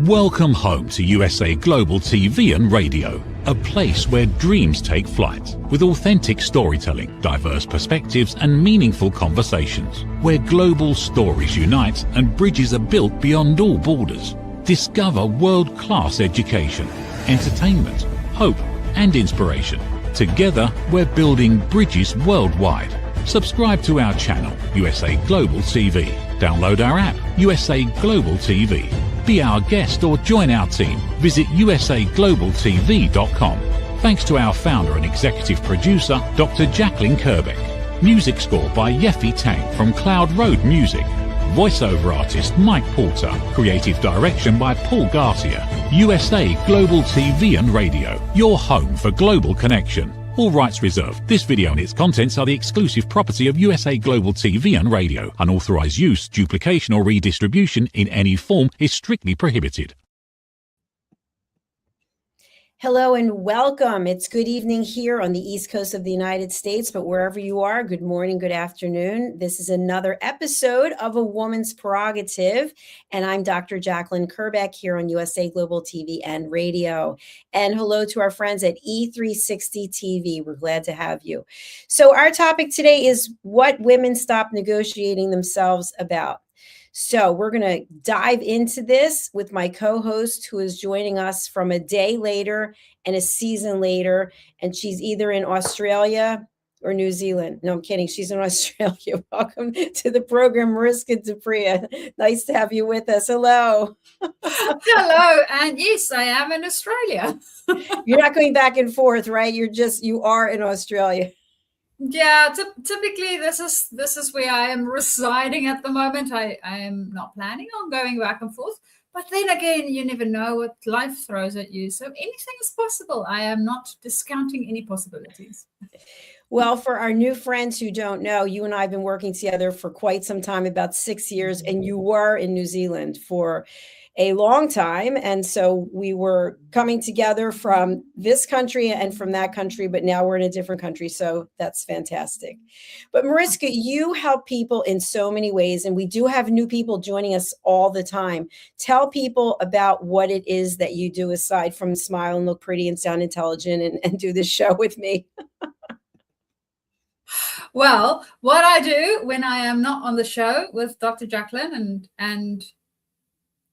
Welcome home to USA Global TV and Radio, a place where dreams take flight, with authentic storytelling, diverse perspectives and meaningful conversations, where global stories unite and bridges are built beyond all borders. Discover world-class education, entertainment, hope and inspiration. Together, we're building bridges worldwide. Subscribe to our channel, USA Global TV. Download our app, USA Global TV. Be our guest or join our team. Visit usaglobaltv.com. Thanks to our founder and executive producer, Dr. Jacalyn Kerbeck. Music score by Yeffy Tang from Cloud Road Music. Voiceover artist Mike Porter. Creative direction by Paul Garcia. USA Global TV and Radio. Your home for global connection. All rights reserved. This video and its contents are the exclusive property of USA Global TV and Radio. Unauthorized use, duplication or redistribution in any form is strictly prohibited. Hello and welcome. It's good evening here on the East Coast of the United States, but wherever you are, good morning, good afternoon. This is another episode of A Woman's Prerogative, and I'm Dr. Jacalyn Kerbeck here on USA Global TV and Radio. And hello to our friends at E360 TV. We're glad to have you. So our topic today is what women stop negotiating themselves about. So we're going to dive into this with my co-host who is joining us from a day later and a season later. And she's either in Australia or New Zealand. No, I'm kidding. She's in Australia. Welcome to the program, MARISKA. Nice to have you with us. Hello. Hello. And yes, I am in Australia. You're not going back and forth, right? You are in Australia. Yeah, typically this is where I am residing at the moment. I am not planning on going back and forth, but then again, you never know what life throws at you. So anything is possible. I am not discounting any possibilities. Well, for our new friends who don't know, you and I have been working together for quite some time, about 6 years, and you were in New Zealand for a long time. And so we were coming together from this country and from that country, but now we're in a different country. So that's fantastic. But MARISKA, you help people in so many ways, and we do have new people joining us all the time. Tell people about what it is that you do aside from smile and look pretty and sound intelligent and do this show with me. Well, what I do when I am not on the show with Dr. Jacalyn and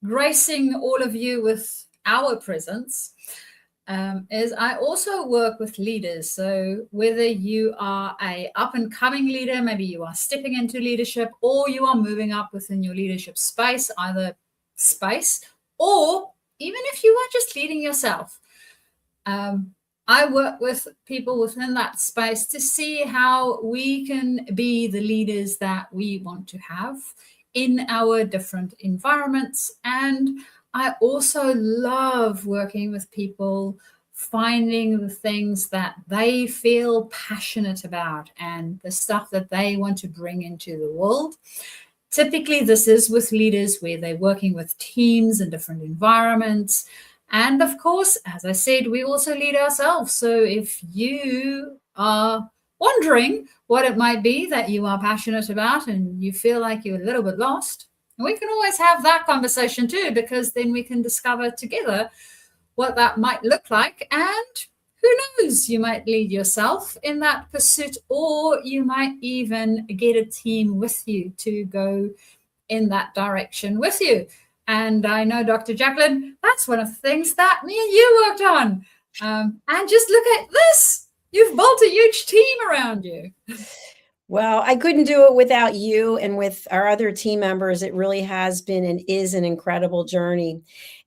gracing all of you with our presence is I also work with leaders. So whether you are a up-and-coming leader, maybe you are stepping into leadership, or you are moving up within your leadership space, either space, or even if you are just leading yourself. I work with people within that space to see how we can be the leaders that we want to have in our different environments. And I also love working with people, finding the things that they feel passionate about and the stuff that they want to bring into the world. Typically, this is with leaders where they're working with teams in different environments. And of course, as I said, we also lead ourselves. So if you are wondering what it might be that you are passionate about and you feel like you're a little bit lost, we can always have that conversation too, because then we can discover together what that might look like. And who knows, you might lead yourself in that pursuit, or you might even get a team with you to go in that direction with you. And I know, Dr. Jacalyn, that's one of the things that me and you worked on. And just look at this. You've built a huge team around you. Well, I couldn't do it without you and with our other team members. It really has been and is an incredible journey.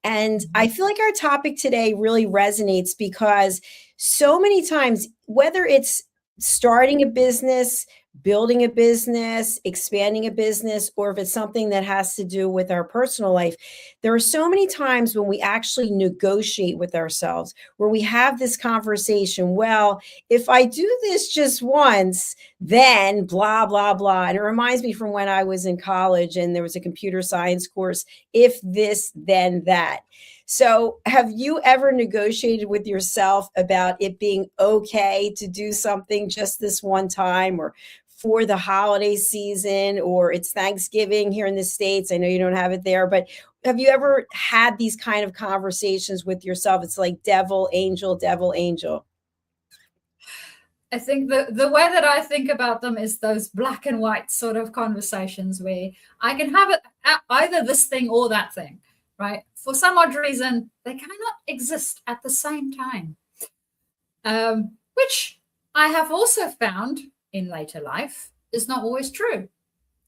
And I feel like our topic today really resonates because so many times, whether it's starting a business, building a business, expanding a business, or if it's something that has to do with our personal life, there are so many times when we actually negotiate with ourselves, where we have this conversation, well, if I do this just once, then blah, blah, blah. And it reminds me from when I was in college and there was a computer science course, if this, then that. So have you ever negotiated with yourself about it being okay to do something just this one time or for the holiday season, or it's Thanksgiving here in the States. I know you don't have it there, but have you ever had these kind of conversations with yourself? It's like devil, angel, devil, angel. I think the way that I think about them is those black and white sort of conversations where I can have it either this thing or that thing, right? For some odd reason, they cannot exist at the same time, which I have also found in later life is not always true.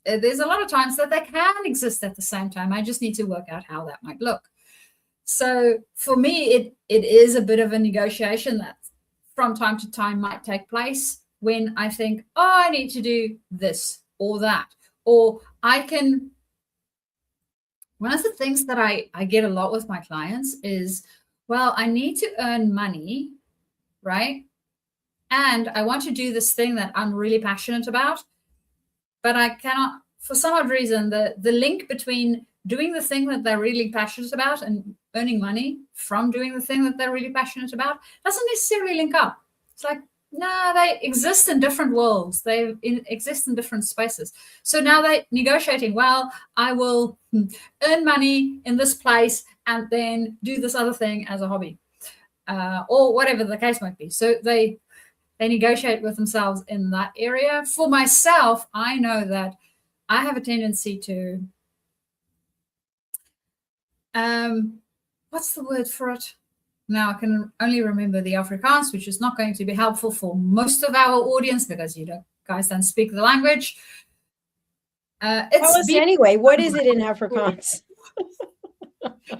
There's a lot of times that they can exist at the same time. I just need to work out how that might look. So for me, it is a bit of a negotiation that from time to time might take place when I think, oh, I need to do this or that. Or I can, one of the things that I get a lot with my clients is, well, I need to earn money, right? And I want to do this thing that I'm really passionate about, but I cannot, for some odd reason, the link between doing the thing that they're really passionate about and earning money from doing the thing that they're really passionate about doesn't necessarily link up. It's like, no, they exist in different worlds. They exist in different spaces. So now they're negotiating, well, I will earn money in this place and then do this other thing as a hobby, or whatever the case might be. So they negotiate with themselves in that area. For myself, I know that I have a tendency to, what's the word for it? Now I can only remember the Afrikaans, which is not going to be helpful for most of our audience because guys don't speak the language. Tell us anyway, what is it in Afrikaans?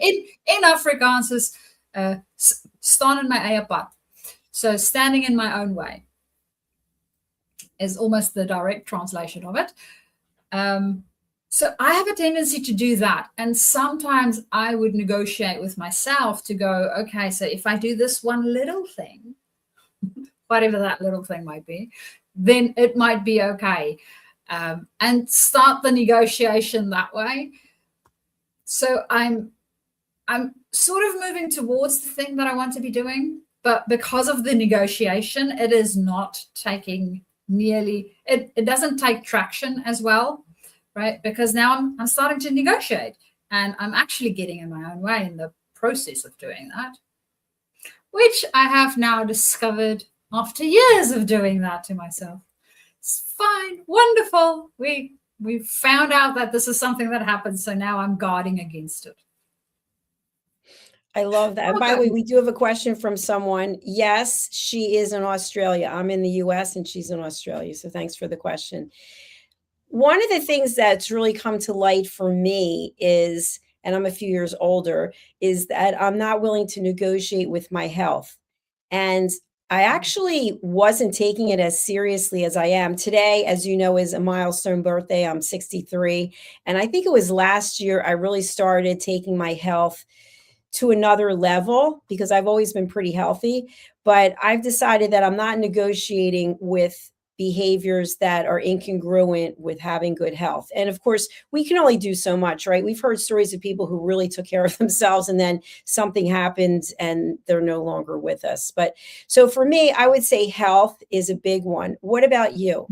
in Afrikaans is staan in my eie pad. So standing in my own way is almost the direct translation of it. So I have a tendency to do that. And sometimes I would negotiate with myself to go, okay, so if I do this one little thing, whatever that little thing might be, then it might be okay. And start the negotiation that way. So I'm sort of moving towards the thing that I want to be doing. But because of the negotiation, it is not taking nearly, it doesn't take traction as well, right? Because now I'm starting to negotiate and I'm actually getting in my own way in the process of doing that, which I have now discovered after years of doing that to myself. It's fine, wonderful. We found out that this is something that happens, so now I'm guarding against it. I love that. And by the way, we do have a question from someone. Yes, she is in Australia. I'm in the US and she's in Australia. So thanks for the question. One of the things that's really come to light for me is, and I'm a few years older, is that I'm not willing to negotiate with my health. And I actually wasn't taking it as seriously as I am. Today, as you know, is a milestone birthday. I'm 63. And I think it was last year I really started taking my health to another level because I've always been pretty healthy, but I've decided that I'm not negotiating with behaviors that are incongruent with having good health. And of course, we can only do so much, right? We've heard stories of people who really took care of themselves and then something happened and they're no longer with us. But so for me, I would say health is a big one. What about you?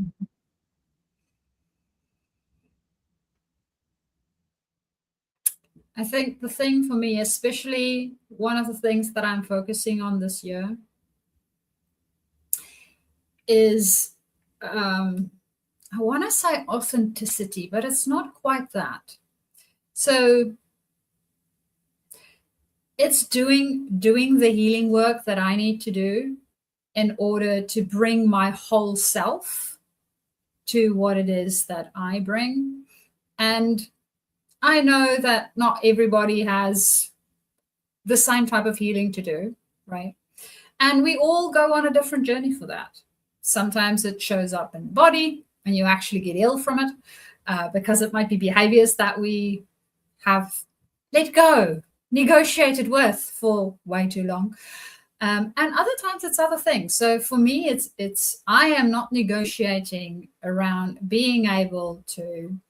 I think the thing for me, especially one of the things that I'm focusing on this year is, I want to say authenticity, but it's not quite that. So it's doing the healing work that I need to do in order to bring my whole self to what it is that I bring. And I know that not everybody has the same type of healing to do, right? And we all go on a different journey for that. Sometimes it shows up in the body and you actually get ill from it because it might be behaviors that we have let go, negotiated with for way too long. And other times it's other things. So for me, it's I am not negotiating around being able to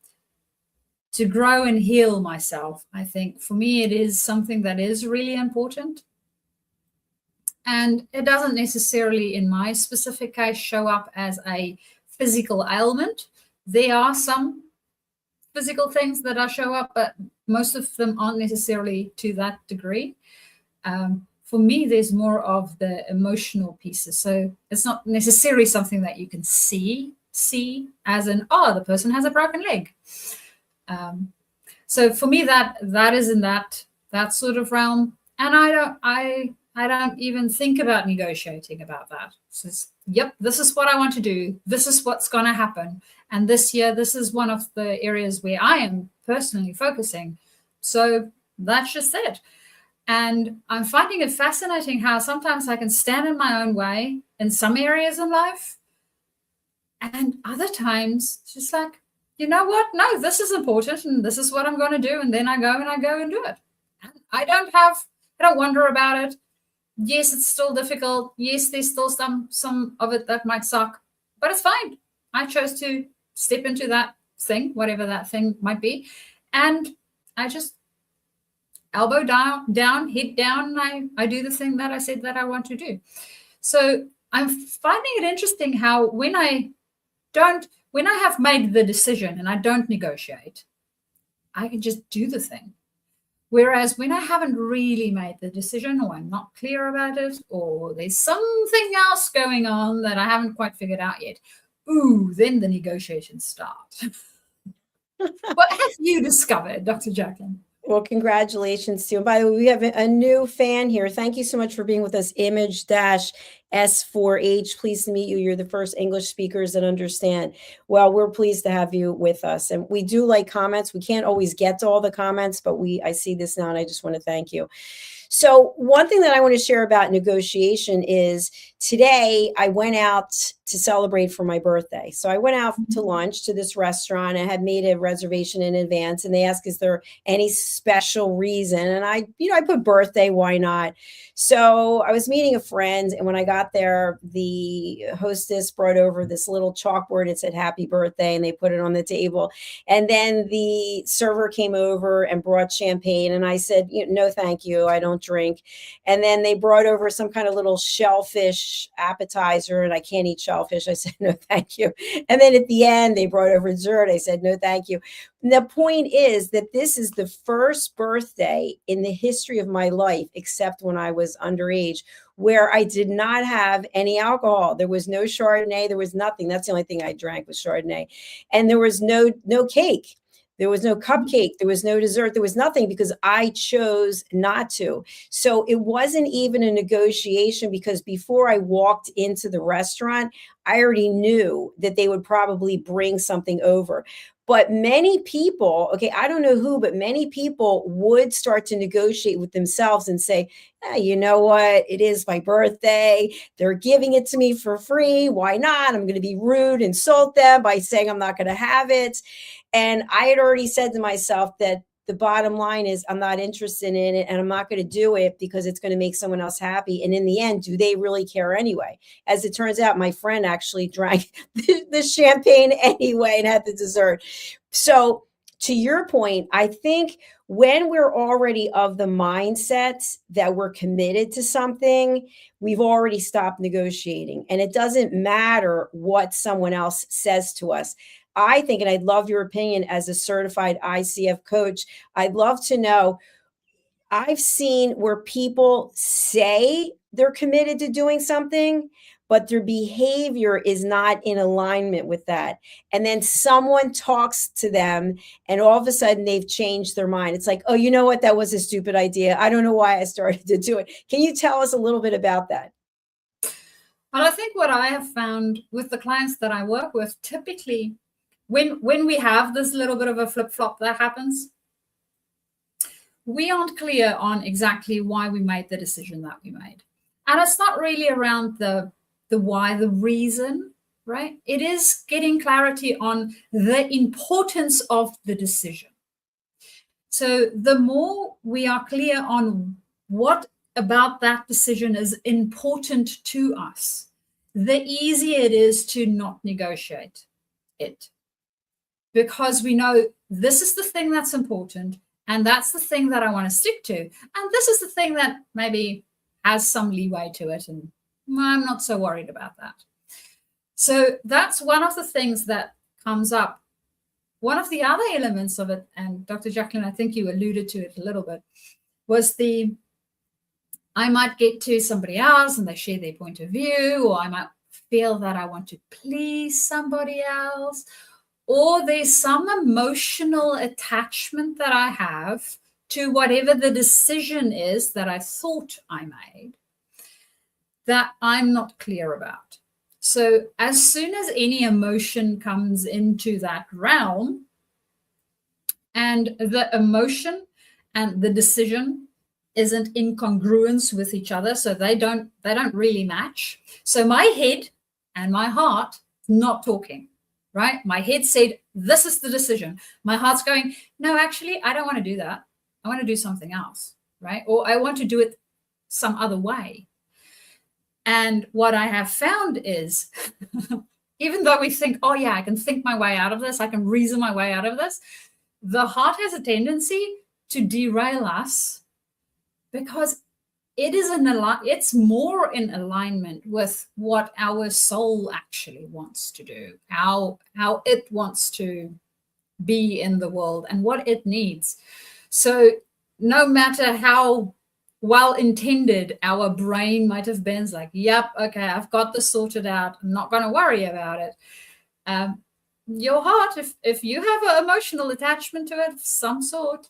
grow and heal myself. I think for me, it is something that is really important. And it doesn't necessarily, in my specific case, show up as a physical ailment. There are some physical things that show up, but most of them aren't necessarily to that degree. For me, there's more of the emotional pieces. So it's not necessarily something that you can see as an, oh, the person has a broken leg. So for me, that is in that sort of realm. And I don't even think about negotiating about that. It's just, yep, this is what I want to do. This is what's going to happen. And this year, this is one of the areas where I am personally focusing. So that's just it. And I'm finding it fascinating how sometimes I can stand in my own way in some areas in life. And other times, it's just like, you know what? No, this is important and this is what I'm going to do. And then I go and do it. And I don't wonder about it. Yes, it's still difficult. Yes, there's still some of it that might suck, but it's fine. I chose to step into that thing, whatever that thing might be. And I just elbow down, head down, and I do the thing that I said that I want to do. So I'm finding it interesting how when I have made the decision and I don't negotiate, I can just do the thing. Whereas when I haven't really made the decision, or I'm not clear about it, or there's something else going on that I haven't quite figured out yet, then the negotiations start. What have you discovered, Dr. Jacalyn? Well, congratulations to you. And by the way, we have a new fan here. Thank you so much for being with us, Image-S4H. Pleased to meet you. You're the first English speakers that understand. Well, we're pleased to have you with us. And we do like comments. We can't always get to all the comments, but I see this now, and I just want to thank you. So one thing that I want to share about negotiation is today I went out to celebrate for my birthday. So I went out to lunch to this restaurant. I had made a reservation in advance, and they asked, is there any special reason? And I put birthday, why not? So I was meeting a friend, and when I got there, the hostess brought over this little chalkboard. It said happy birthday, and they put it on the table. And then the server came over and brought champagne, and I said, no, thank you. I don't drink. And then they brought over some kind of little shellfish appetizer, and I can't eat shellfish. I said, no, thank you. And then at the end, they brought over dessert. I said, no, thank you. And the point is that this is the first birthday in the history of my life, except when I was underage, where I did not have any alcohol. There was no Chardonnay. There was nothing. That's the only thing I drank was Chardonnay. And there was no cake. There was no cupcake. There was no dessert. There was nothing because I chose not to. So it wasn't even a negotiation because before I walked into the restaurant, I already knew that they would probably bring something over. But many people, okay, I don't know who, but many people would start to negotiate with themselves and say, you know what? It is my birthday. They're giving it to me for free. Why not? I'm going to be rude, insult them by saying I'm not going to have it. And I had already said to myself that the bottom line is I'm not interested in it and I'm not going to do it because it's going to make someone else happy. And in the end, do they really care anyway? As it turns out, my friend actually drank the champagne anyway and had the dessert. So to your point, I think when we're already of the mindset that we're committed to something, we've already stopped negotiating. And it doesn't matter what someone else says to us. I think, and I'd love your opinion as a certified ICF coach, I'd love to know, I've seen where people say they're committed to doing something, but their behavior is not in alignment with that. And then someone talks to them and all of a sudden they've changed their mind. It's like, oh, you know what? That was a stupid idea. I don't know why I started to do it. Can you tell us a little bit about that? Well, I think what I have found with the clients that I work with, typically, when we have this little bit of a flip-flop that happens, we aren't clear on exactly why we made the decision that we made. And it's not really around the why, the reason, right? It is getting clarity on the importance of the decision. So the more we are clear on what about that decision is important to us, the easier it is to not negotiate it. Because we know this is the thing that's important, and that's the thing that I want to stick to. And this is the thing that maybe has some leeway to it, and I'm not so worried about that. So that's one of the things that comes up. One of the other elements of it, and Dr. Jacalyn, I think you alluded to it a little bit, was I might get to somebody else and they share their point of view, or I might feel that I want to please somebody else, or there's some emotional attachment that I have to whatever the decision is that I thought I made that I'm not clear about. So as soon as any emotion comes into that realm, and the emotion and the decision isn't in congruence with each other, so they don't really match. So my head and my heart not talking, right? My head said, this is the decision. My heart's going, no, actually, I don't want to do that. I want to do something else, right? Or I want to do it some other way. And what I have found is, even though we think, oh yeah, I can think my way out of this, I can reason my way out of this, the heart has a tendency to derail us because it's more in alignment with what our soul actually wants to do, how it wants to be in the world and what it needs. So no matter how well-intended our brain might have been, it's like, yep, okay, I've got this sorted out, I'm not going to worry about it. Your heart, if you have an emotional attachment to it of some sort,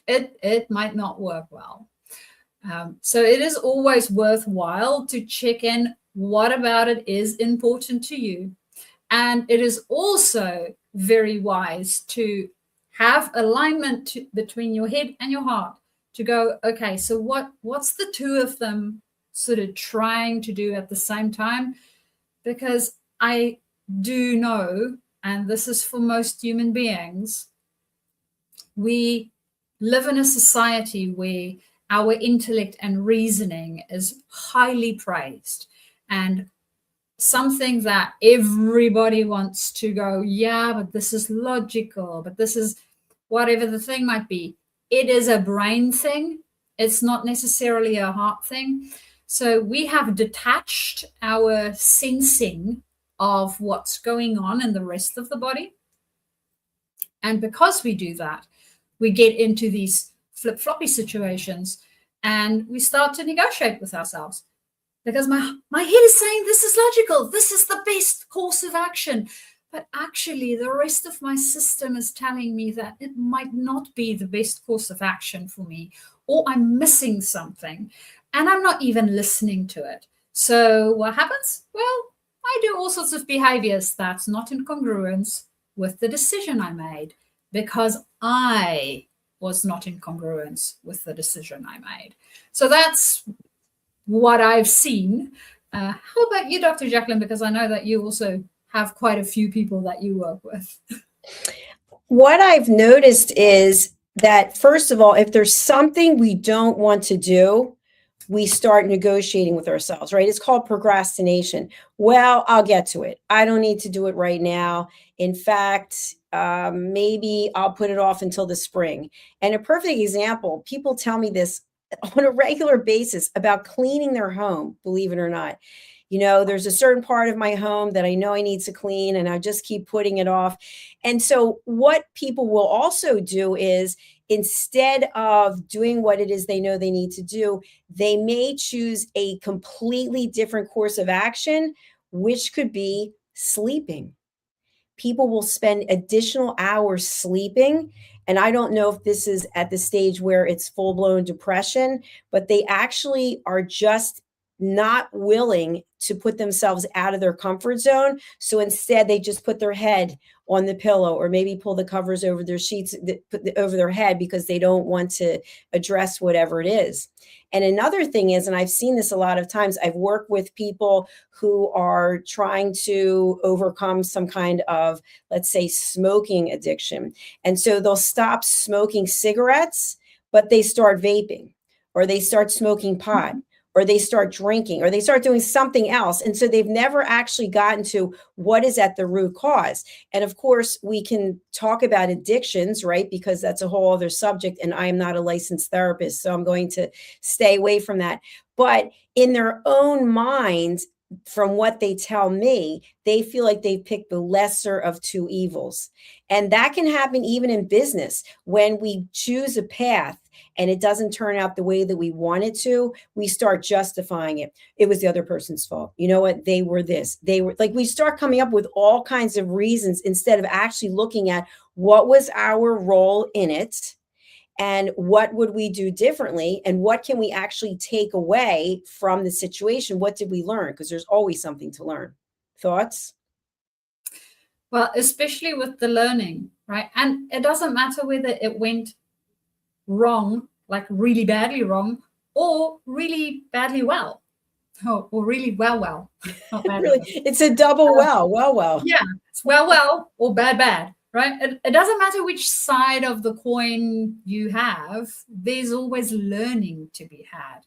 it might not work well. So it is always worthwhile to check in what about it is important to you. And it is also very wise to have alignment between your head and your heart to go, okay, so what's the two of them sort of trying to do at the same time? Because I do know, and this is for most human beings, we live in a society where our intellect and reasoning is highly praised and something that everybody wants to go, yeah, but this is logical, but this is whatever the thing might be. It is a brain thing. It's not necessarily a heart thing. So we have detached our sensing of what's going on in the rest of the body. And because we do that, we get into these flip-floppy situations and we start to negotiate with ourselves because my head is saying this is logical, this is the best course of action. But actually, the rest of my system is telling me that it might not be the best course of action for me, or I'm missing something, and I'm not even listening to it. So what happens? Well, I do all sorts of behaviors that's not in congruence with the decision I made because I was not in congruence with the decision I made. So that's what I've seen. How about you, Dr. Jacalyn? Because I know that you also have quite a few people that you work with. What I've noticed is that, first of all, if there's something we don't want to do, we start negotiating with ourselves, right? It's called procrastination. Well, I'll get to it. I don't need to do it right now. In fact, maybe I'll put it off until the spring. And a perfect example, people tell me this on a regular basis about cleaning their home, believe it or not. You know, there's a certain part of my home that I know I need to clean and I just keep putting it off. And so what people will also do is, instead of doing what it is they know they need to do, they may choose a completely different course of action, which could be sleeping. People will spend additional hours sleeping. And I don't know if this is at the stage where it's full-blown depression, but they actually are just not willing to put themselves out of their comfort zone. So instead, they just put their head on the pillow or maybe pull the covers over their sheets, over their head, because they don't want to address whatever it is. And another thing is, and I've seen this a lot of times, I've worked with people who are trying to overcome some kind of, let's say, smoking addiction. And so they'll stop smoking cigarettes, but they start vaping, or they start smoking pot, or they start drinking, or they start doing something else. And so they've never actually gotten to what is at the root cause. And of course, we can talk about addictions, right? Because that's a whole other subject. And I am not a licensed therapist, so I'm going to stay away from that. But in their own minds, from what they tell me, they feel like they've picked the lesser of two evils. And that can happen even in business. When we choose a path and it doesn't turn out the way that we want it to, we start justifying it. It was the other person's fault. You know what? They were this. They were like, we start coming up with all kinds of reasons instead of actually looking at what was our role in it and what would we do differently and what can we actually take away from the situation. What did we learn? Because there's always something to learn. Thoughts? Well, especially with the learning, right? And it doesn't matter whether it went wrong, like really badly wrong, or really badly well, or really well. Not badly Really, well. it's a double well. Yeah, it's well, or bad, right? It doesn't matter which side of the coin you have, there's always learning to be had.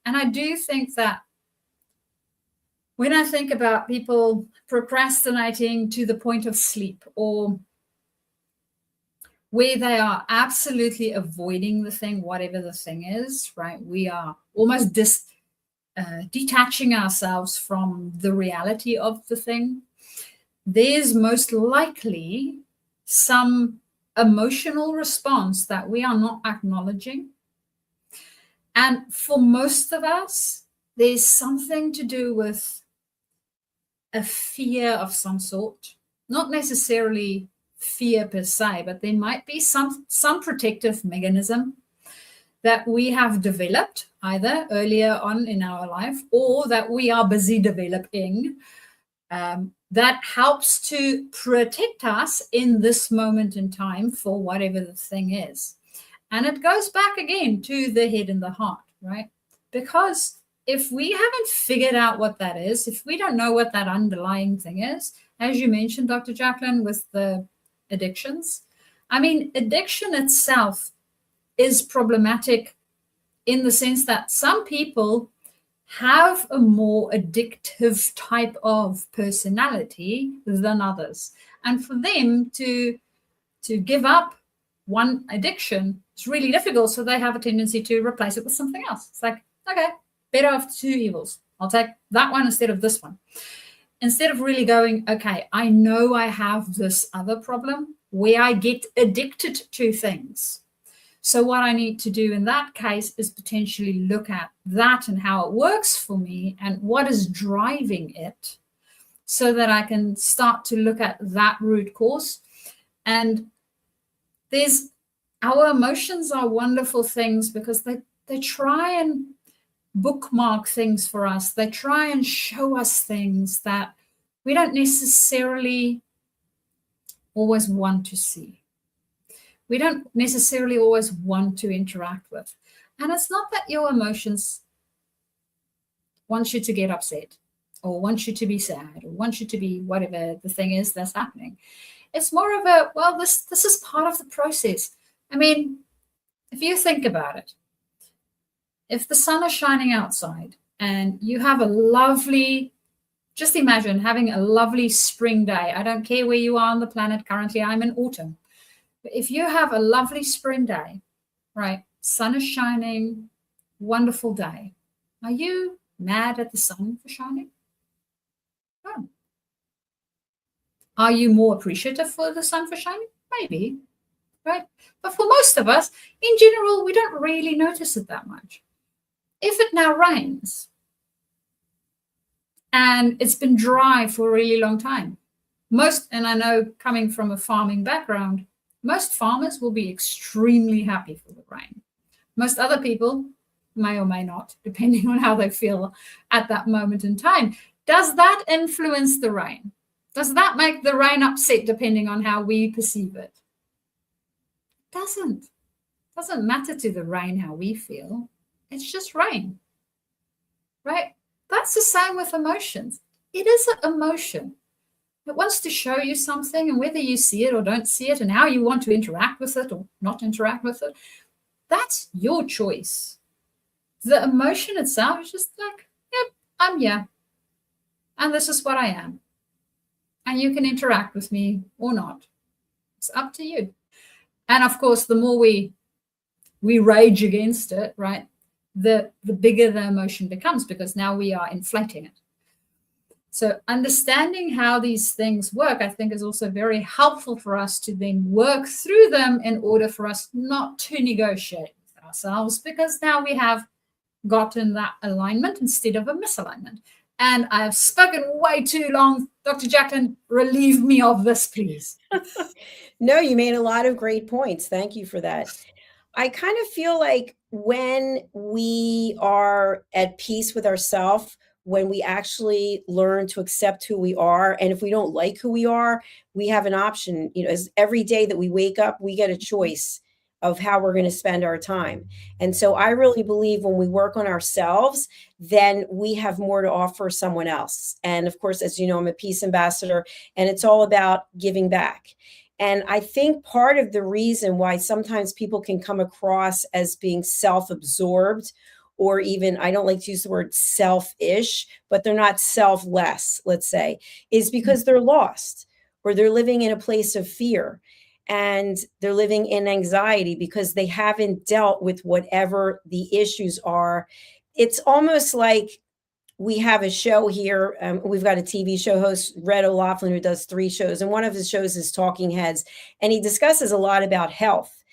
And I do think that when I think about people procrastinating to the point of sleep, or where they are absolutely avoiding the thing, whatever the thing is, right? We are almost detaching ourselves from the reality of the thing. There's most likely some emotional response that we are not acknowledging. And for most of us, there's something to do with a fear of some sort, not necessarily fear per se, but there might be some protective mechanism that we have developed either earlier on in our life or that we are busy developing, that helps to protect us in this moment in time for whatever the thing is. And it goes back again to the head and the heart, right? Because if we haven't figured out what that is, if we don't know what that underlying thing is, as you mentioned, Dr. Jacalyn, with the addictions, I mean, addiction itself is problematic in the sense that some people have a more addictive type of personality than others. And for them to give up one addiction is really difficult. So they have a tendency to replace it with something else. It's like, okay, better of two evils. I'll take that one instead of this one. Instead of really going, okay, I know I have this other problem where I get addicted to things. So what I need to do in that case is potentially look at that and how it works for me and what is driving it so that I can start to look at that root cause. And our emotions are wonderful things because they try and bookmark things for us. They try and show us things that we don't necessarily always want to see. We don't necessarily always want to interact with. And it's not that your emotions want you to get upset or want you to be sad or want you to be whatever the thing is that's happening. It's more of a, well, this is part of the process. I mean, if you think about it, if the sun is shining outside and you have a lovely, just imagine having a lovely spring day. I don't care where you are on the planet. Currently, I'm in autumn. But if you have a lovely spring day, right, sun is shining, wonderful day, are you mad at the sun for shining? No. Are you more appreciative for the sun for shining? Maybe, right? But for most of us, in general, we don't really notice it that much. If it now rains and it's been dry for a really long time, and I know coming from a farming background, most farmers will be extremely happy for the rain. Most other people may or may not, depending on how they feel at that moment in time. Does that influence the rain? Does that make the rain upset depending on how we perceive it? It doesn't. It doesn't matter to the rain how we feel. It's just rain, right? That's the same with emotions. It is an emotion. It wants to show you something, and whether you see it or don't see it and how you want to interact with it or not interact with it, that's your choice. The emotion itself is just like, yep, I'm here. And this is what I am. And you can interact with me or not. It's up to you. And of course, the more we rage against it, right, the bigger the emotion becomes because now we are inflating it. So understanding how these things work, I think, is also very helpful for us to then work through them in order for us not to negotiate with ourselves, because now we have gotten that alignment instead of a misalignment. And I have spoken way too long. Dr. Jacalyn, relieve me of this, please. No, you made a lot of great points. Thank you for that. I kind of feel like when we are at peace with ourselves, when we actually learn to accept who we are, and if we don't like who we are, we have an option. You know, as every day that we wake up, we get a choice of how we're going to spend our time. And so I really believe when we work on ourselves, then we have more to offer someone else. And of course, as you know, I'm a peace ambassador, and it's all about giving back. And I think part of the reason why sometimes people can come across as being self-absorbed, or even, I don't like to use the word selfish, but they're not selfless, let's say, is because they're lost, or they're living in a place of fear, and they're living in anxiety because they haven't dealt with whatever the issues are. It's almost like we have a show here. We've got a TV show host, Red O'Loughlin, who does 3 shows. And one of his shows is Talking Heads. And he discusses a lot about health.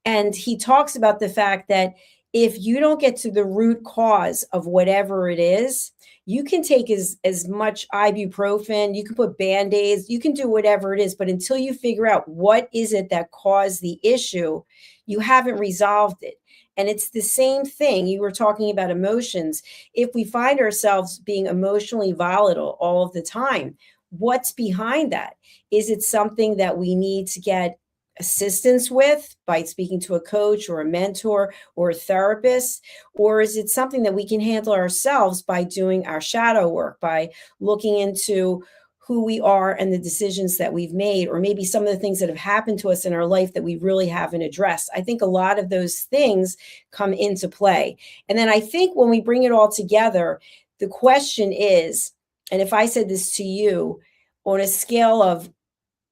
And he talks about the fact that if you don't get to the root cause of whatever it is, you can take as much ibuprofen, you can put Band-Aids, you can do whatever it is. But until you figure out what is it that caused the issue, you haven't resolved it. And it's the same thing. You were talking about emotions. If we find ourselves being emotionally volatile all of the time, what's behind that? Is it something that we need to get assistance with by speaking to a coach or a mentor or a therapist? Or is it something that we can handle ourselves by doing our shadow work, by looking into who we are and the decisions that we've made, or maybe some of the things that have happened to us in our life that we really haven't addressed? I think a lot of those things come into play. And then I think when we bring it all together, the question is, and if I said this to you on a scale of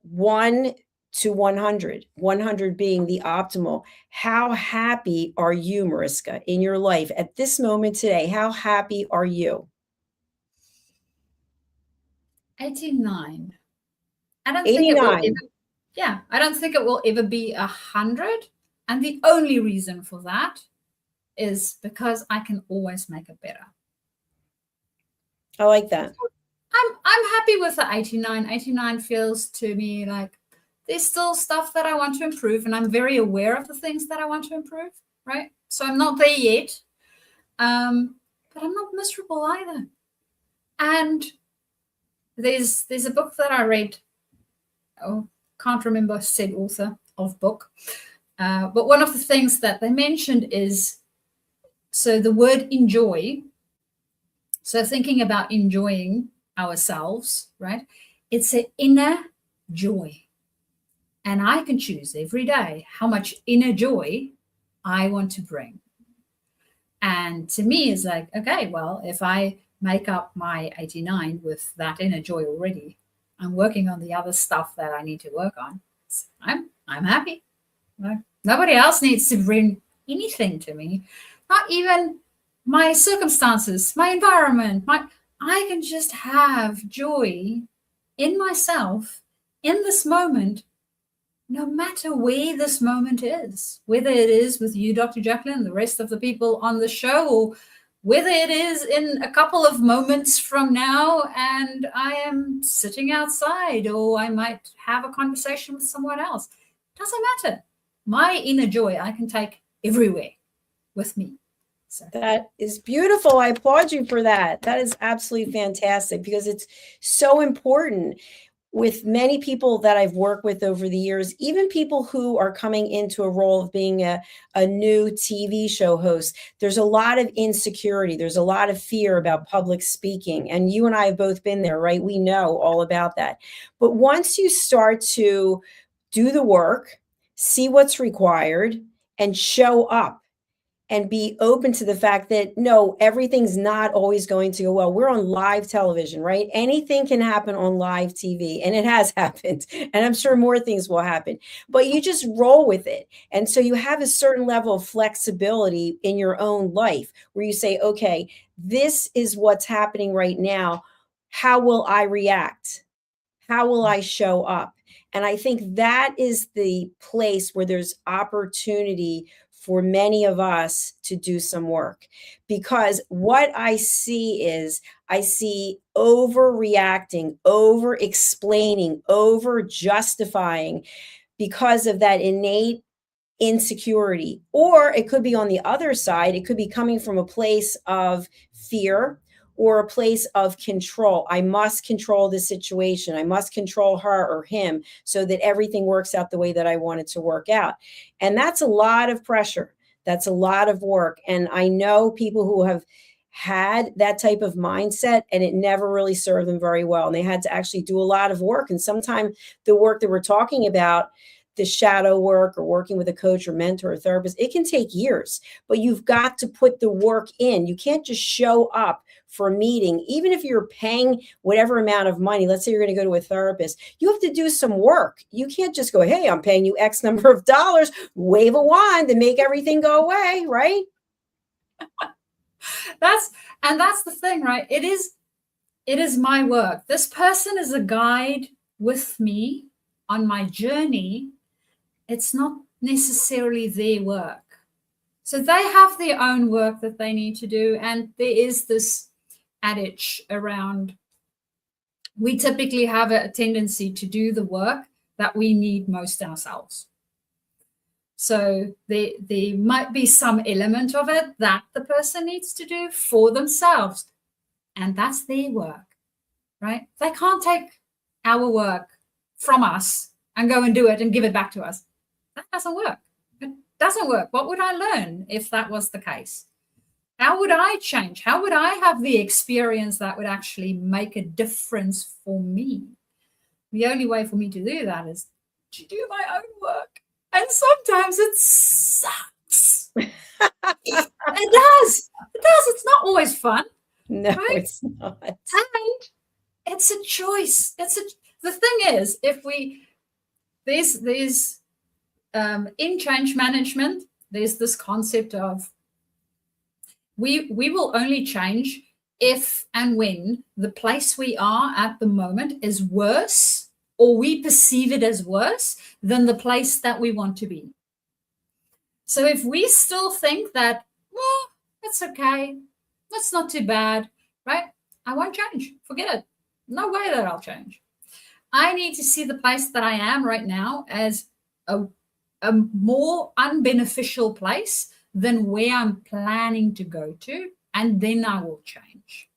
1 to 100, 100 being the optimal, how happy are you, Mariska, in your life at this moment today? How happy are you? 89. I don't think it will ever, I don't think it will ever be 100. And the only reason for that is because I can always make it better. I like that. I'm happy with the 89. 89 feels to me like there's still stuff that I want to improve, and I'm very aware of the things that I want to improve, right? So I'm not there yet, but I'm not miserable either. And there's a book that I read. Oh, can't remember said author of book. But one of the things that they mentioned is, so the word enjoy. So thinking about enjoying ourselves, right? It's an inner joy. And I can choose every day how much inner joy I want to bring. And to me, it's like, okay, well, if I make up my 89 with that inner joy already, I'm working on the other stuff that I need to work on. I'm happy. Nobody else needs to bring anything to me, not even my circumstances, my environment. I can just have joy in myself in this moment, no matter where this moment is, whether it is with you, Dr. Jacalyn, the rest of the people on the show, or whether it is in a couple of moments from now and I am sitting outside, or I might have a conversation with someone else. Doesn't matter. My inner joy, I can take everywhere with me. So. That is beautiful. I applaud you for that. That is absolutely fantastic, because it's so important. With many people that I've worked with over the years, even people who are coming into a role of being a new TV show host, there's a lot of insecurity. There's a lot of fear about public speaking. And you and I have both been there, right? We know all about that. But once you start to do the work, see what's required, and show up, and be open to the fact that, no, everything's not always going to go well. We're on live television, right? Anything can happen on live TV, and it has happened. And I'm sure more things will happen, but you just roll with it. And so you have a certain level of flexibility in your own life where you say, okay, this is what's happening right now. how will I react? How will I show up? And I think that is the place where there's opportunity for many of us to do some work. Because what I see is, I see overreacting, over explaining, over justifying because of that innate insecurity. Or it could be on the other side, it could be coming from a place of fear or a place of control. I must control the situation. I must control her or him so that everything works out the way that I want it to work out. And that's a lot of pressure. That's a lot of work. And I know people who have had that type of mindset and it never really served them very well. And they had to actually do a lot of work. And sometimes the work that we're talking about, the shadow work or working with a coach or mentor or therapist, it can take years, but you've got to put the work in. You can't just show up for a meeting, even if you're paying whatever amount of money. Let's say you're going to go to a therapist, you have to do some work. You can't just go, hey, I'm paying you X number of dollars, wave a wand and make everything go away, right? That's the thing, right? It is my work. This person is a guide with me on my journey. It's not necessarily their work. So they have their own work that they need to do. And there is this adage around, we typically have a tendency to do the work that we need most ourselves. So there might be some element of it that the person needs to do for themselves. And that's their work, right? They can't take our work from us and go and do it and give it back to us. That doesn't work. It doesn't work. What would I learn if that was the case? How would I change? How would I have the experience that would actually make a difference for me? The only way for me to do that is to do my own work. And sometimes it sucks. It does. It's not always fun. No, right? It's not. And it's a choice. The thing is, if there's in change management, there's this concept of we will only change if and when the place we are at the moment is worse, or we perceive it as worse than the place that we want to be. So if we still think that, well, it's okay, that's not too bad, right? I won't change. Forget it. No way that I'll change. I need to see the place that I am right now as a more unbeneficial place than where I'm planning to go to, and then I will change.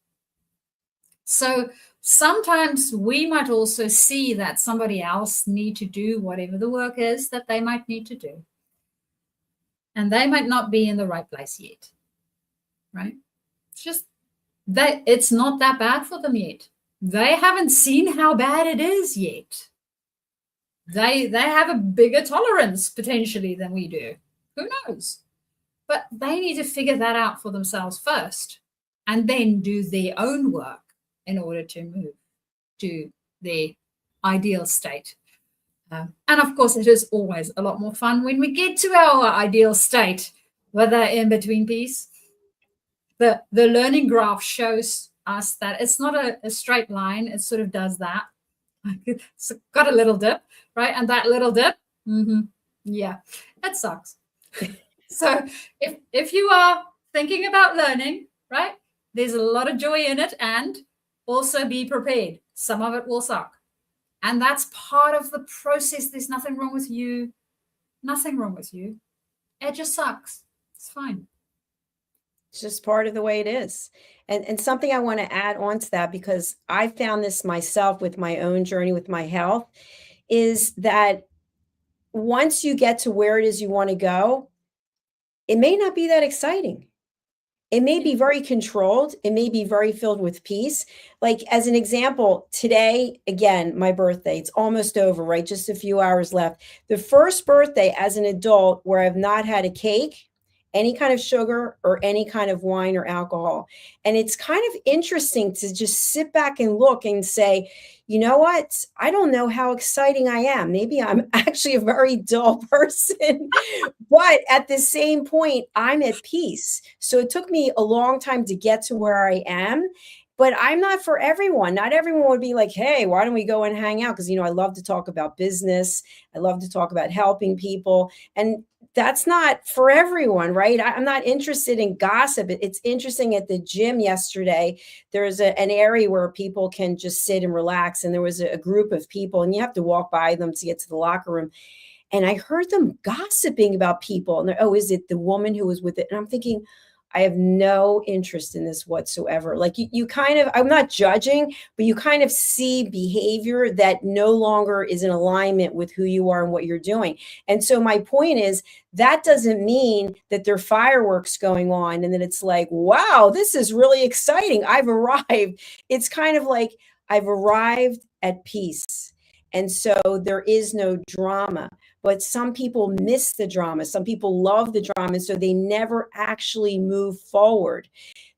So sometimes we might also see that somebody else need to do whatever the work is that they might need to do. And they might not be in the right place yet, right? It's just that it's not that bad for them yet. They haven't seen how bad it is yet. They have a bigger tolerance potentially than we do. Who knows? But they need to figure that out for themselves first and then do their own work in order to move to their ideal state. And of course, it is always a lot more fun when we get to our ideal state with that in-between piece. The learning graph shows us that it's not a straight line. It sort of does that. It's got a little dip, right? And that little dip, yeah, it sucks. So if you are thinking about learning, right, there's a lot of joy in it, and also be prepared. Some of it will suck. And that's part of the process. There's nothing wrong with you. Nothing wrong with you. It just sucks. It's fine. It's just part of the way it is. And something I want to add on to that, because I found this myself with my own journey with my health, is that once you get to where it is you want to go, it may not be that exciting. It may be very controlled. It may be very filled with peace. Like, as an example, today, again, my birthday, it's almost over, right? Just a few hours left. The first birthday as an adult where I've not had a cake, any kind of sugar, or any kind of wine or alcohol. And it's kind of interesting to just sit back and look and say, you know what? I don't know how exciting I am. Maybe I'm actually a very dull person, but at the same point, I'm at peace. So it took me a long time to get to where I am, but I'm not for everyone. Not everyone would be like, hey, why don't we go and hang out? Because, I love to talk about business. I love to talk about helping people. And that's not for everyone, right? I'm not interested in gossip. It's interesting. At the gym yesterday, there's an area where people can just sit and relax. And there was a group of people, and you have to walk by them to get to the locker room. And I heard them gossiping about people. And oh, is it the woman who was with it? And I'm thinking, I have no interest in this whatsoever. Like you kind of, I'm not judging, but you kind of see behavior that no longer is in alignment with who you are and what you're doing. And so my point is, that doesn't mean that there are fireworks going on and that it's like, wow, this is really exciting. I've arrived. It's kind of like I've arrived at peace. And so there is no drama. But some people miss the drama. Some people love the drama, so they never actually move forward.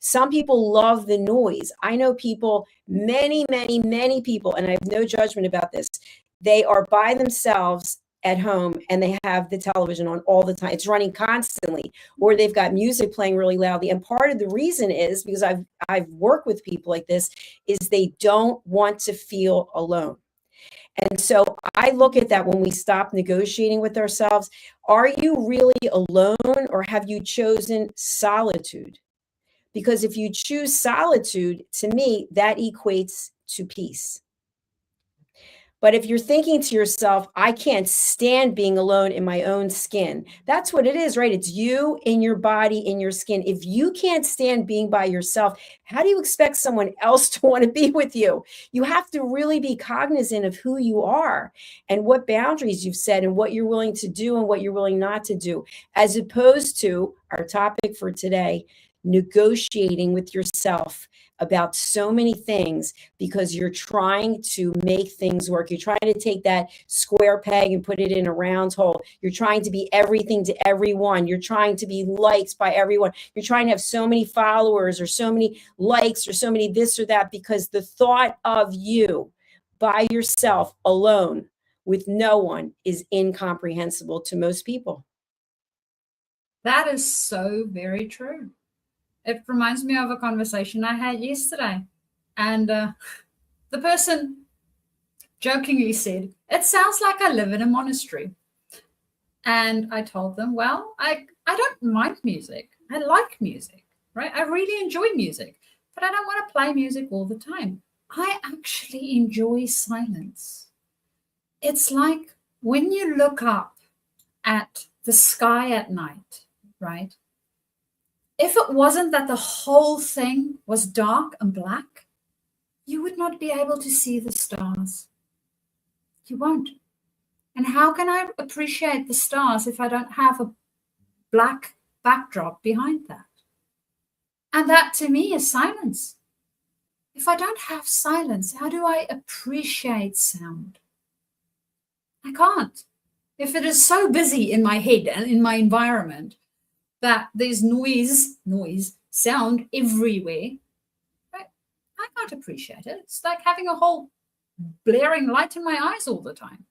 Some people love the noise. I know people, many, many, many people, and I have no judgment about this. They are by themselves at home and they have the television on all the time. It's running constantly, or they've got music playing really loudly. And part of the reason is because I've worked with people like this, is they don't want to feel alone. And so I look at that when we stop negotiating with ourselves. Are you really alone, or have you chosen solitude? Because if you choose solitude, to me, that equates to peace. But if you're thinking to yourself, I can't stand being alone in my own skin, that's what it is, right? It's you in your body, in your skin. If you can't stand being by yourself, how do you expect someone else to want to be with you? You have to really be cognizant of who you are and what boundaries you've set and what you're willing to do and what you're willing not to do, as opposed to our topic for today, negotiating with yourself about so many things because you're trying to make things work. You're trying to take that square peg and put it in a round hole. You're trying to be everything to everyone. You're trying to be liked by everyone. You're trying to have so many followers or so many likes or so many this or that, because the thought of you by yourself alone with no one is incomprehensible to most people. That is so very true. It reminds me of a conversation I had yesterday. And the person jokingly said, it sounds like I live in a monastery. And I told them, well, I don't mind music. I like music, right? I really enjoy music, but I don't want to play music all the time. I actually enjoy silence. It's like when you look up at the sky at night, right? If it wasn't that the whole thing was dark and black, you would not be able to see the stars. You won't. And how can I appreciate the stars if I don't have a black backdrop behind that? And that to me is silence. If I don't have silence, how do I appreciate sound? I can't. If it is so busy in my head and in my environment that there's noise, sound everywhere, right? I can't appreciate it. It's like having a whole blaring light in my eyes all the time.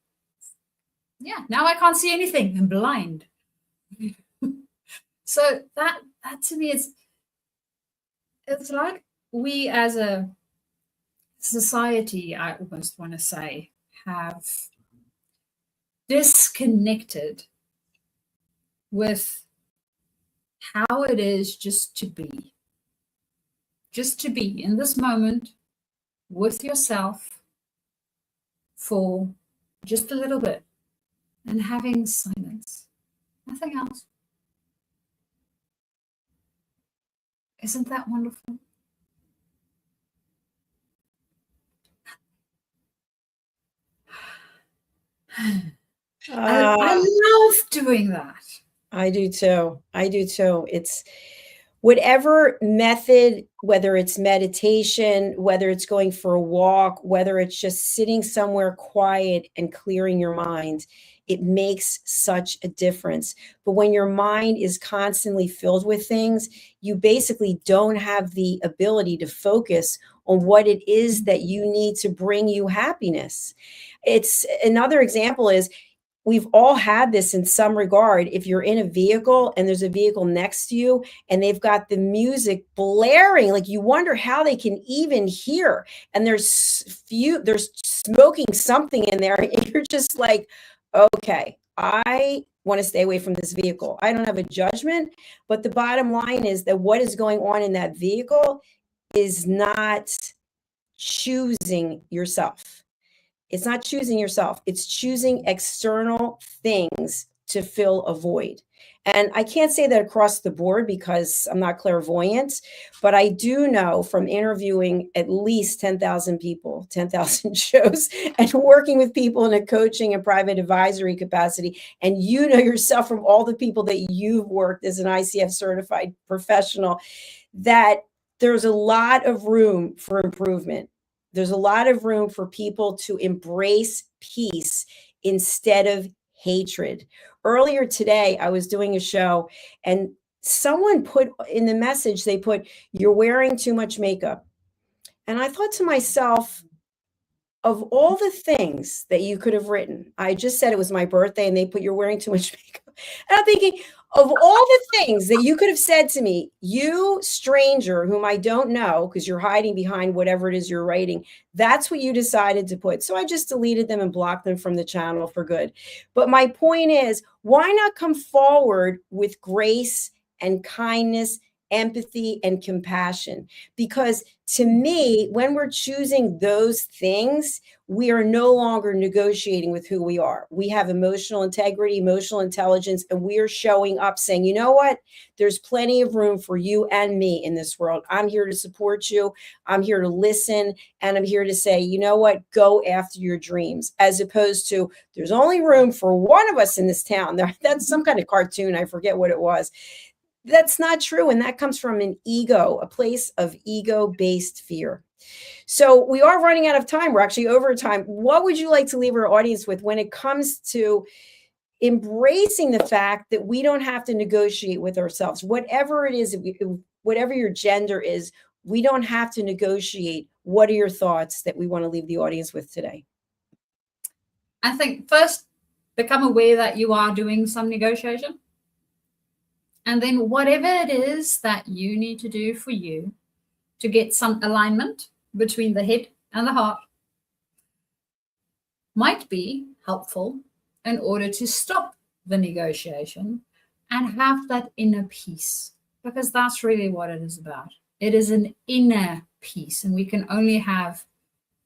Yeah, now I can't see anything. I'm blind. So that to me it's like we as a society, I almost want to say, have disconnected with how it is just to be in this moment with yourself for just a little bit and having silence, nothing else. Isn't that wonderful? I love doing that. I do too. It's whatever method, whether it's meditation, whether it's going for a walk, whether it's just sitting somewhere quiet and clearing your mind, it makes such a difference. But when your mind is constantly filled with things, you basically don't have the ability to focus on what it is that you need to bring you happiness. It's another example is, we've all had this in some regard. If you're in a vehicle and there's a vehicle next to you and they've got the music blaring, like you wonder how they can even hear. And there's smoking something in there. And you're just like, okay, I want to stay away from this vehicle. I don't have a judgment, but the bottom line is that what is going on in that vehicle is not choosing yourself. It's not choosing yourself. It's choosing external things to fill a void. And I can't say that across the board because I'm not clairvoyant, but I do know from interviewing at least 10,000 people, 10,000 shows, and working with people in a coaching and private advisory capacity. And you know yourself from all the people that you've worked as an ICF certified professional, that there's a lot of room for improvement. There's a lot of room for people to embrace peace instead of hatred. Earlier today, I was doing a show and someone put in the message, they put, "You're wearing too much makeup." And I thought to myself, of all the things that you could have written, I just said it was my birthday and they put, "You're wearing too much makeup." And I'm thinking, of all the things that you could have said to me, you stranger whom I don't know, because you're hiding behind whatever it is you're writing, that's what you decided to put. So I just deleted them and blocked them from the channel for good. But my point is, why not come forward with grace and kindness, empathy, and compassion? Because to me, when we're choosing those things, we are no longer negotiating with who we are. We have emotional integrity, emotional intelligence, and we are showing up saying, you know what? There's plenty of room for you and me in this world. I'm here to support you. I'm here to listen. And I'm here to say, you know what? Go after your dreams, as opposed to there's only room for one of us in this town. That's some kind of cartoon. I forget what it was. That's not true. And that comes from an ego, a place of ego-based fear. So we are running out of time. We're actually over time. What would you like to leave our audience with when it comes to embracing the fact that we don't have to negotiate with ourselves? Whatever it is, whatever your gender is, we don't have to negotiate. What are your thoughts that we want to leave the audience with today? I think first, become aware that you are doing some negotiation. And then whatever it is that you need to do for you to get some alignment between the head and the heart might be helpful in order to stop the negotiation and have that inner peace, because that's really what it is about. It is an inner peace, and we can only have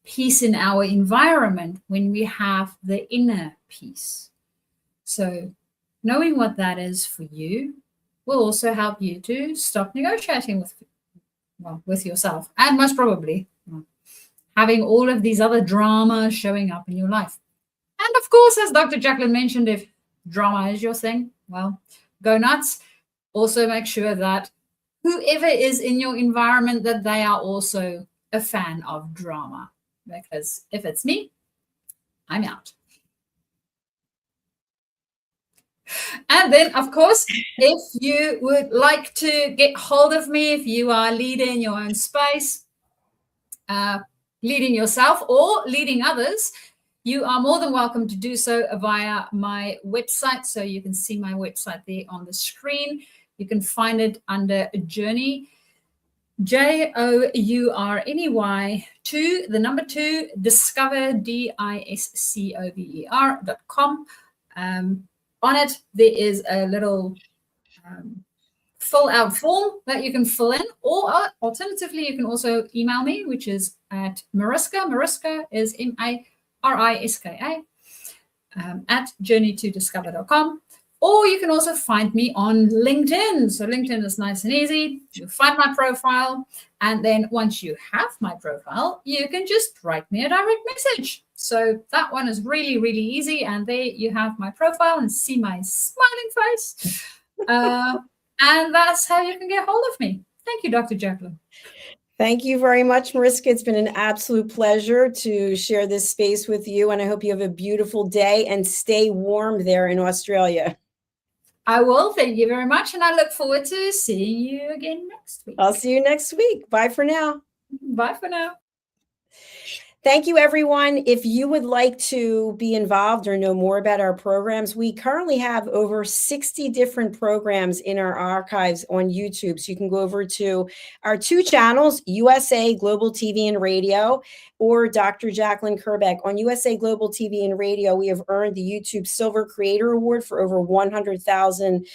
peace in our environment when we have the inner peace. So knowing what that is for you will also help you to stop negotiating with yourself, and most probably having all of these other drama showing up in your life. And of course, as Dr. Jacalyn mentioned, if drama is your thing, well, go nuts. Also make sure that whoever is in your environment, that they are also a fan of drama, because if it's me, I'm out. And then, of course, if you would like to get hold of me, if you are leading your own space, leading yourself or leading others, you are more than welcome to do so via my website. So you can see my website there on the screen. You can find it under Journey, JOURNEY 2, the number 2, discover, DISCOVER.com. On it, there is a little fill out form that you can fill in, or alternatively, you can also email me, which is at MARISKA. MARISKA is MARISKA at journey2discover.com. Or you can also find me on LinkedIn. So LinkedIn is nice and easy. You'll find my profile. And then once you have my profile, you can just write me a direct message. So that one is really, really easy. And there you have my profile and see my smiling face. And that's how you can get hold of me. Thank you, Dr. Jacalyn. Thank you very much, Mariska. It's been an absolute pleasure to share this space with you. And I hope you have a beautiful day and stay warm there in Australia. I will. Thank you very much. And I look forward to seeing you again next week. I'll see you next week. Bye for now. Bye for now. Thank you, everyone. If you would like to be involved or know more about our programs, we currently have over 60 different programs in our archives on YouTube. So you can go over to our 2 channels, USA Global TV and Radio or Dr. Jacalyn Kerbeck. On USA Global TV and Radio, we have earned the YouTube Silver Creator Award for over 100,000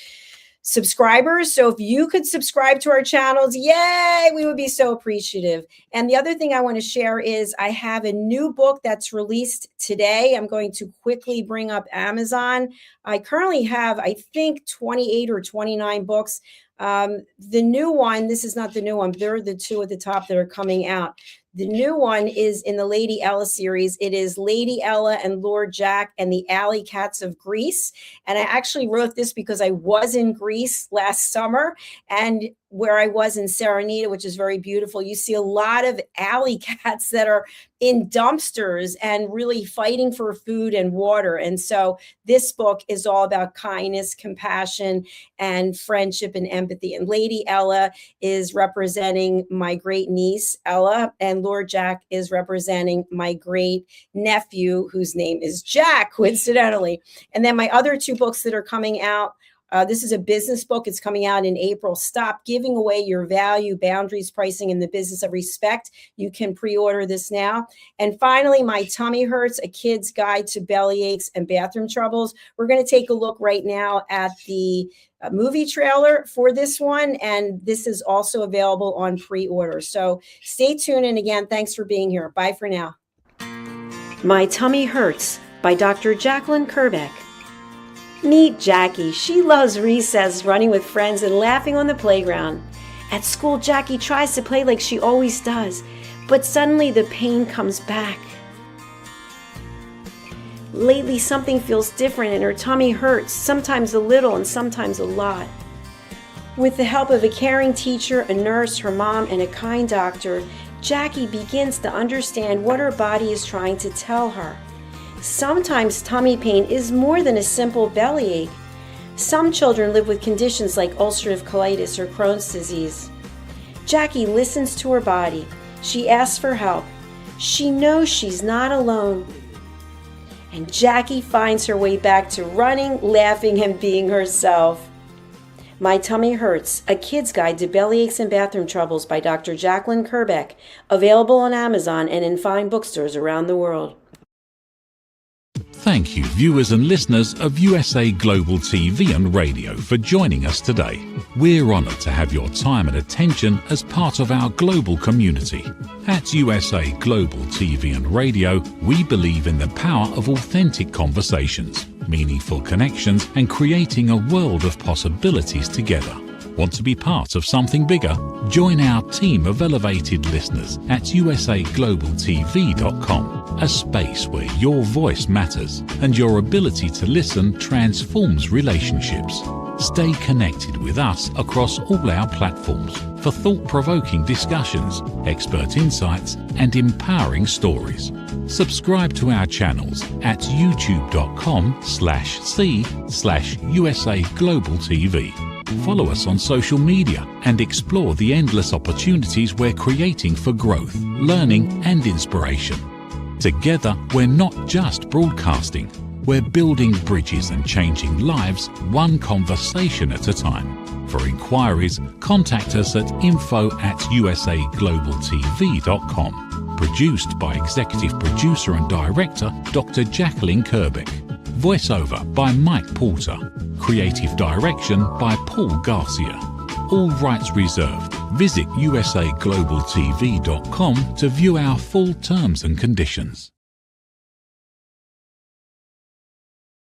subscribers. So if you could subscribe to our channels, yay, we would be so appreciative. And the other thing I want to share is I have a new book that's released today. I'm going to quickly bring up Amazon. I currently have, I think, 28 or 29 books. The new one, this is not the new one, but there are the 2 at the top that are coming out. The new one is in the Lady Ella series. It is Lady Ella and Lord Jack and the Alley Cats of Greece. And I actually wrote this because I was in Greece last summer, and where I was in Serenita, which is very beautiful, you see a lot of alley cats that are in dumpsters and really fighting for food and water. And so this book is all about kindness, compassion, and friendship and empathy. And Lady Ella is representing my great niece, Ella, and Lord Jack is representing my great nephew, whose name is Jack, coincidentally. And then my other 2 books that are coming out, this is a business book. It's coming out in April. Stop Giving Away Your Value, Boundaries, Pricing, and the Business of Respect. You can pre-order this now. And finally, My Tummy Hurts, A Kid's Guide to Belly Aches and Bathroom Troubles. We're going to take a look right now at the movie trailer for this one. And this is also available on pre-order. So stay tuned. And again, thanks for being here. Bye for now. My Tummy Hurts by Dr. Jacalyn Kerbeck. Meet Jackie. She loves recess, running with friends and laughing on the playground. At school, Jackie tries to play like she always does, but suddenly the pain comes back. Lately, something feels different and her tummy hurts, sometimes a little and sometimes a lot. With the help of a caring teacher, a nurse, her mom, and a kind doctor, Jackie begins to understand what her body is trying to tell her. Sometimes tummy pain is more than a simple bellyache. Some children live with conditions like ulcerative colitis or Crohn's disease. Jackie listens to her body. She asks for help. She knows she's not alone. And Jackie finds her way back to running, laughing, and being herself. My Tummy Hurts, A Kid's Guide to Bellyaches and Bathroom Troubles by Dr. Jacalyn Kerbeck, available on Amazon and in fine bookstores around the world. Thank you, viewers and listeners of USA Global TV and Radio, for joining us today. We're honoured to have your time and attention as part of our global community. At USA Global TV and Radio, we believe in the power of authentic conversations, meaningful connections, and creating a world of possibilities together. Want to be part of something bigger? Join our team of elevated listeners at usaglobaltv.com, a space where your voice matters and your ability to listen transforms relationships. Stay connected with us across all our platforms for thought-provoking discussions, expert insights, and empowering stories. Subscribe to our channels at youtube.com/c/usaglobaltv. Follow us on social media and explore the endless opportunities we're creating for growth, learning, and inspiration. Together, we're not just broadcasting, we're building bridges and changing lives one conversation at a time. For inquiries, contact us at info@usaglobaltv.com. Produced by Executive Producer and Director Dr. Jacalyn Kerbeck. Voiceover by Mike Porter. Creative direction by Paul Garcia. All rights reserved. Visit usaglobaltv.com to view our full terms and conditions.